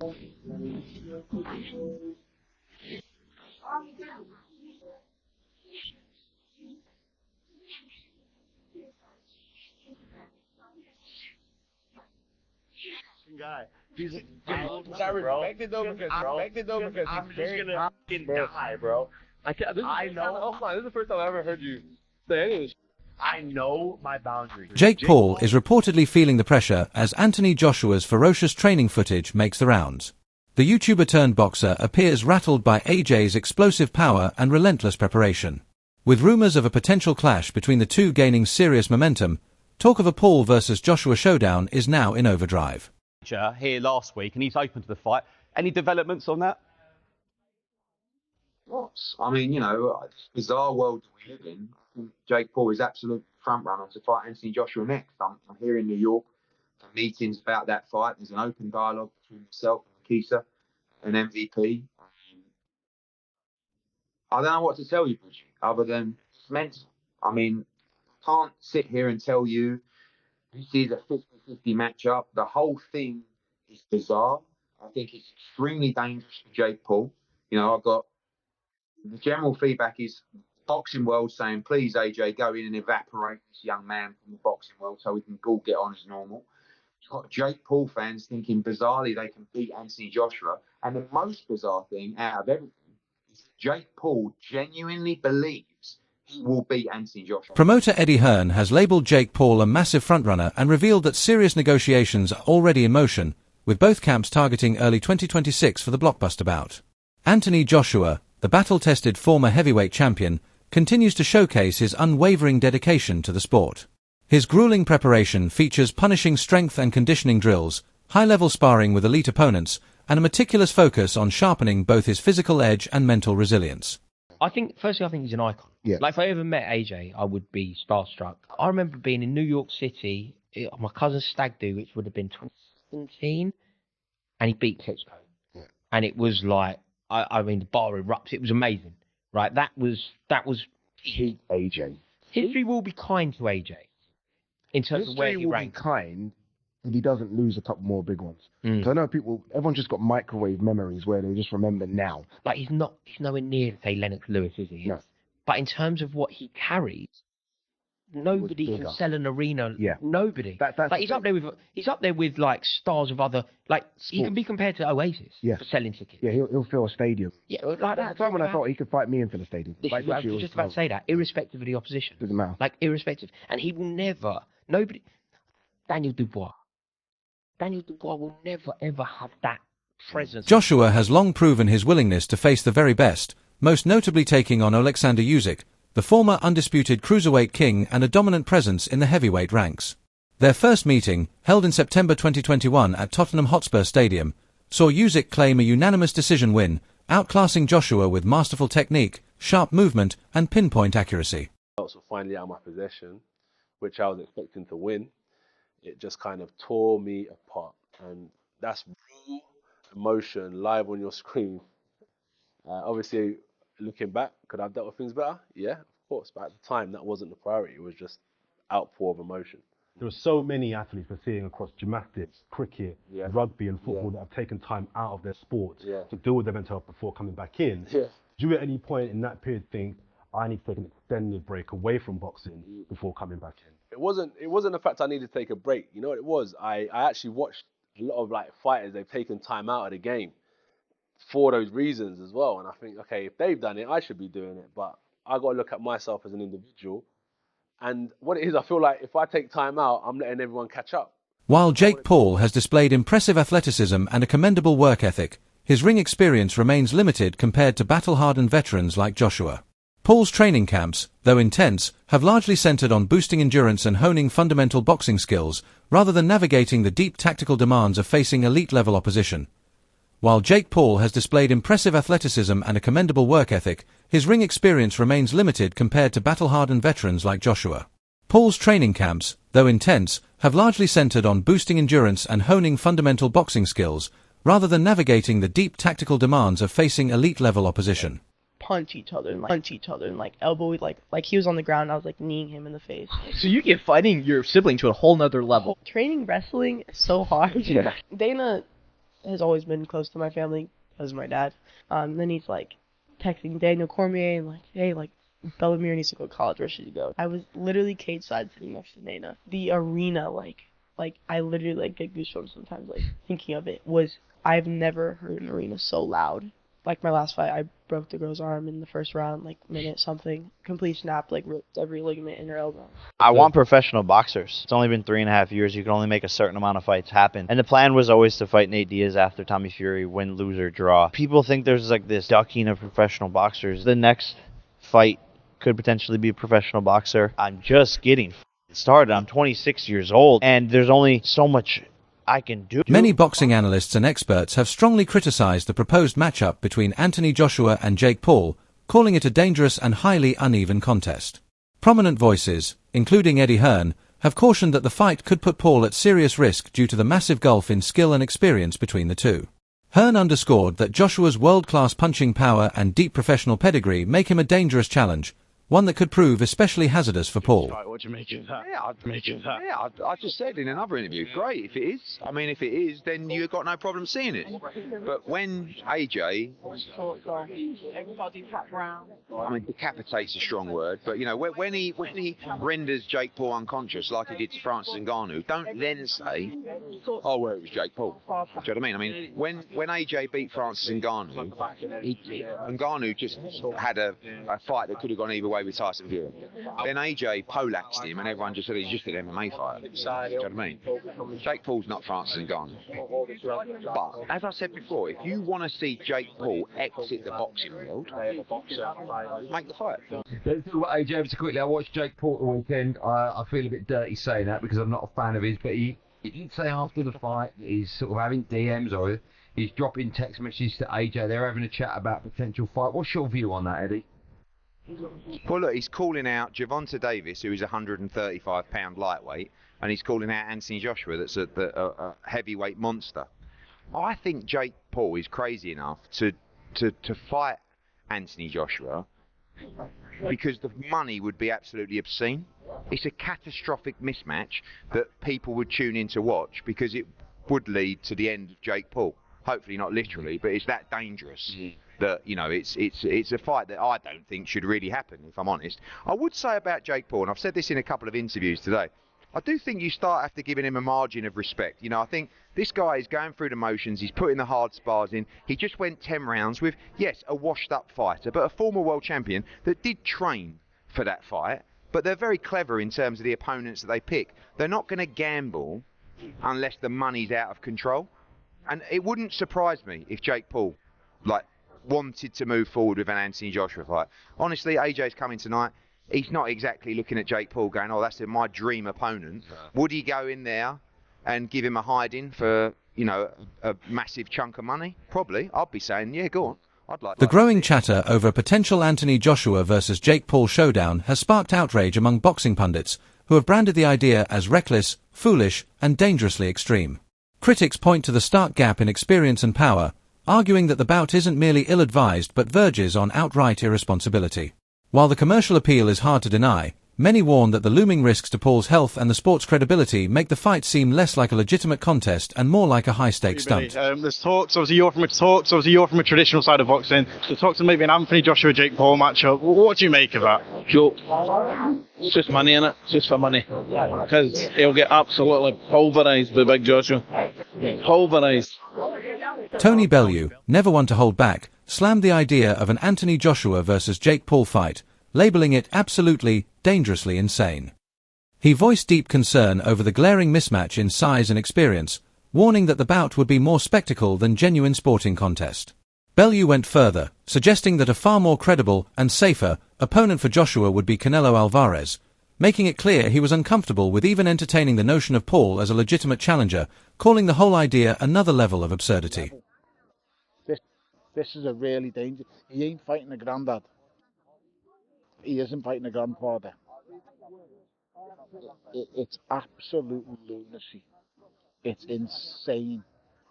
Guy. He's a I respect it though because I'm he's just very gonna fucking die, bro. I know. This is the first time I ever heard you say any of this. I know my boundaries. Jake Paul is reportedly feeling the pressure as Anthony Joshua's ferocious training footage makes the rounds. The YouTuber-turned-boxer appears rattled by AJ's explosive power and relentless preparation. With rumors of a potential clash between the two gaining serious momentum, talk of a Paul versus Joshua showdown is now in overdrive. Here last week, and he's open to the fight. Any developments on that? Lots. I mean, this bizarre world that we live in. I think Jake Paul is absolute front runner to fight Anthony Joshua next. I'm here in New York for meetings about that fight. There's an open dialogue between myself and Keisa and MVP. I don't know what to tell you, Bridget, other than it's mental. I mean, I can't sit here and tell you this is a 50-50 matchup. The whole thing is bizarre. I think it's extremely dangerous for Jake Paul. I've got the general feedback is boxing world saying, please, AJ, go in and evaporate this young man from the boxing world so we can all get on as normal. You've got Jake Paul fans thinking bizarrely they can beat Anthony Joshua. And the most bizarre thing out of everything is Jake Paul genuinely believes he will beat Anthony Joshua. Promoter Eddie Hearn has labelled Jake Paul a massive frontrunner and revealed that serious negotiations are already in motion, with both camps targeting early 2026 for the blockbuster bout. Anthony Joshua, the battle-tested former heavyweight champion, continues to showcase his unwavering dedication to the sport. His grueling preparation features punishing strength and conditioning drills, high-level sparring with elite opponents, and a meticulous focus on sharpening both his physical edge and mental resilience. Firstly, I think he's an icon. Yeah. Like, if I ever met AJ, I would be starstruck. I remember being in New York City, my cousin's stag do, which would have been 2017, and he beat Klitschko. Yeah. And it was like, I mean, the bar erupts. It was amazing, right? That was. Hate AJ. History will be kind to AJ in terms of where he ranks. History will be kind if he doesn't lose a couple more big ones. Mm. So I know everyone's just got microwave memories where they just remember now. Like, he's nowhere near, say, Lennox Lewis, is he? No. But in terms of what he carries, nobody can sell an arena. Yeah. Nobody. That's like, he's up there with like stars of other, like, he can be compared to Oasis Yeah. for selling tickets. Yeah, he'll fill a stadium. Yeah, like that. That's the time when I thought he could fight me and fill a stadium. I was just about to say that, irrespective of the opposition. Doesn't matter. Like, irrespective. And he will never, Daniel Dubois will never, ever have that presence. Joshua has long proven his willingness to face the very best, most notably taking on Alexander Usyk, the former undisputed cruiserweight king and a dominant presence in the heavyweight ranks. Their first meeting, held in September 2021 at Tottenham Hotspur Stadium, saw Usyk claim a unanimous decision win, outclassing Joshua with masterful technique, sharp movement, and pinpoint accuracy. Were finally out of my possession, which I was expecting to win. It just kind of tore me apart, and that's raw emotion live on your screen. Obviously, looking back, could I have dealt with things better? Yeah, of course, but at the time that wasn't the priority. It was just outpour of emotion. There are so many athletes we're seeing across gymnastics, cricket, rugby and football that have taken time out of their sport to deal with their mental health before coming back in. Yeah. Do you at any point in that period think, I need to take an extended break away from boxing before coming back in? It wasn't the fact I needed to take a break. You know what it was? I actually watched a lot of like fighters, they've taken time out of the game for those reasons as well. And I think, okay, if they've done it, I should be doing it. But I got to look at myself as an individual. And what it is, I feel like if I take time out, I'm letting everyone catch up. While Jake Paul has displayed impressive athleticism and a commendable work ethic, his ring experience remains limited compared to battle-hardened veterans like Joshua. Paul's training camps, though intense, have largely centered on boosting endurance and honing fundamental boxing skills, rather than navigating the deep tactical demands of facing elite-level opposition. While Jake Paul has displayed impressive athleticism and a commendable work ethic, his ring experience remains limited compared to battle-hardened veterans like Joshua. Paul's training camps, though intense, have largely centered on boosting endurance and honing fundamental boxing skills, rather than navigating the deep tactical demands of facing elite-level opposition. Punch each other and like elbow, like he was on the ground, I was like kneeing him in the face. So you get fighting your sibling to a whole nother level. Training wrestling is so hard. Yeah. Dana has always been close to my family because of my dad. Then he's like texting Daniel Cormier and like, hey, like Bellemere needs to go to college. Where should you go? I was literally cage side sitting next to Nana. The arena, like I literally like get goosebumps sometimes, like thinking of it. I've never heard an arena so loud. Like my last fight, I broke the girl's arm in the first round, like minute something. Complete snap, like ripped every ligament in her elbow. I want professional boxers. It's only been 3.5 years. You can only make a certain amount of fights happen. And the plan was always to fight Nate Diaz after Tommy Fury, win, lose, or draw. People think there's like this ducking of professional boxers. The next fight could potentially be a professional boxer. I'm just getting started. I'm 26 years old, and there's only so much I can do. Many boxing analysts and experts have strongly criticized the proposed matchup between Anthony Joshua and Jake Paul, calling it a dangerous and highly uneven contest. Prominent voices, including Eddie Hearn, have cautioned that the fight could put Paul at serious risk due to the massive gulf in skill and experience between the two. Hearn underscored that Joshua's world-class punching power and deep professional pedigree make him a dangerous challenge, one that could prove especially hazardous for Paul. What do you make of that? Yeah, I just said in another interview, great if it is. I mean, if it is, then you've got no problem seeing it. But when AJ, I mean, decapitate's a strong word, but you know, when he renders Jake Paul unconscious like he did to Francis Ngannou, don't then say, oh, well, it was Jake Paul. Do you know what I mean? I mean, when AJ beat Francis Ngannou, Ngannou just had a fight that could have gone either way with Tyson Fury. Then AJ poleaxed him and everyone just said he's just an MMA fighter. Do you know what I mean? Jake Paul's not Francis Ngannou. But, as I said before, if you want to see Jake Paul exit the boxing world, make the fight. Let's talk about AJ ever so quickly. I watched Jake Paul the weekend. I feel a bit dirty saying that because I'm not a fan of his, but he did say after the fight that he's sort of having DMs or he's dropping text messages to AJ. They're having a chat about potential fight. What's your view on that, Eddie? Well, look, he's calling out Gervonta Davis, who is a 135-pound lightweight, and he's calling out Anthony Joshua, that's a heavyweight monster. I think Jake Paul is crazy enough to fight Anthony Joshua because the money would be absolutely obscene. It's a catastrophic mismatch that people would tune in to watch because it would lead to the end of Jake Paul. Hopefully not literally, but it's that dangerous. That, you know, it's a fight that I don't think should really happen, if I'm honest. I would say about Jake Paul, and I've said this in a couple of interviews today, I do think you start after giving him a margin of respect. You know, I think this guy is going through the motions, he's putting the hard spars in. He just went 10 rounds with, yes, a washed-up fighter, but a former world champion that did train for that fight. But they're very clever in terms of the opponents that they pick. They're not going to gamble unless the money's out of control. And it wouldn't surprise me if Jake Paul, wanted to move forward with an Anthony Joshua fight. Honestly, AJ's coming tonight. He's not exactly looking at Jake Paul going, oh, that's my dream opponent. Would he go in there and give him a hiding for, you know, a massive chunk of money? Probably. I'd be saying, yeah, go on. I'd like The growing chatter over a potential Anthony Joshua versus Jake Paul showdown has sparked outrage among boxing pundits, who have branded the idea as reckless, foolish, and dangerously extreme. Critics point to the stark gap in experience and power, arguing that the bout isn't merely ill-advised but verges on outright irresponsibility. While the commercial appeal is hard to deny, many warn that the looming risks to Paul's health and the sport's credibility make the fight seem less like a legitimate contest and more like a high-stakes stunt. There's talks, obviously you're from a traditional side of boxing. The talks of maybe an Anthony Joshua Jake Paul matchup. What do you make of that? Joke. It's just money in it. It's just for money. Because he'll get absolutely pulverised by Big Joshua. Pulverised. Tony Bellew, never one to hold back, slammed the idea of an Anthony Joshua versus Jake Paul fight, labelling it absolutely, dangerously insane. He voiced deep concern over the glaring mismatch in size and experience, warning that the bout would be more spectacle than genuine sporting contest. Bellew went further, suggesting that a far more credible and safer opponent for Joshua would be Canelo Alvarez, making it clear he was uncomfortable with even entertaining the notion of Paul as a legitimate challenger, calling the whole idea another level of absurdity. This is a really dangerous. He ain't fighting a granddad. He isn't fighting a grandfather. It's absolute lunacy. It's insane.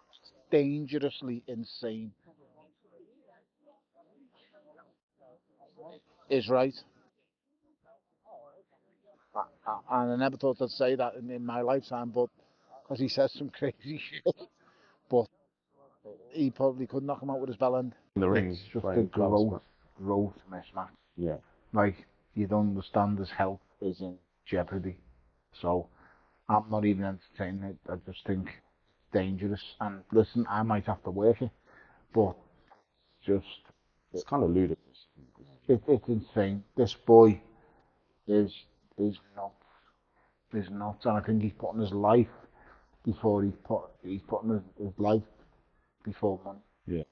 It's dangerously insane. Is right. And I never thought I'd say that in my lifetime, but because he says some crazy shit. But he probably could knock him out with his bell end. In the ring, It's just playing a clubs, growth mismatch. Yeah. Like, you'd understand his health is in jeopardy. So, I'm not even entertaining it. I just think it's dangerous. And listen, I might have to work it, but it's kind of ludicrous. it's insane. This boy is nuts. He's nuts, and I think he's putting his life before he's putting his life before money. Yeah.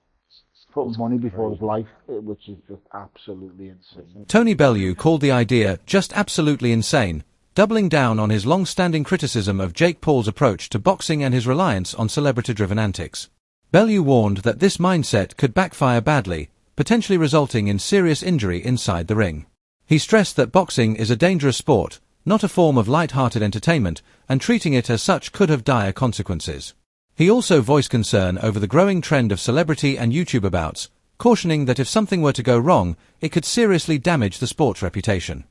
Putting money before his life, which is just absolutely insane. Tony Bellew called the idea just absolutely insane, doubling down on his long-standing criticism of Jake Paul's approach to boxing and his reliance on celebrity-driven antics. Bellew warned that this mindset could backfire badly, potentially resulting in serious injury inside the ring. He stressed that boxing is a dangerous sport, not a form of light-hearted entertainment, and treating it as such could have dire consequences. He also voiced concern over the growing trend of celebrity and YouTuber bouts, cautioning that if something were to go wrong, it could seriously damage the sport's reputation.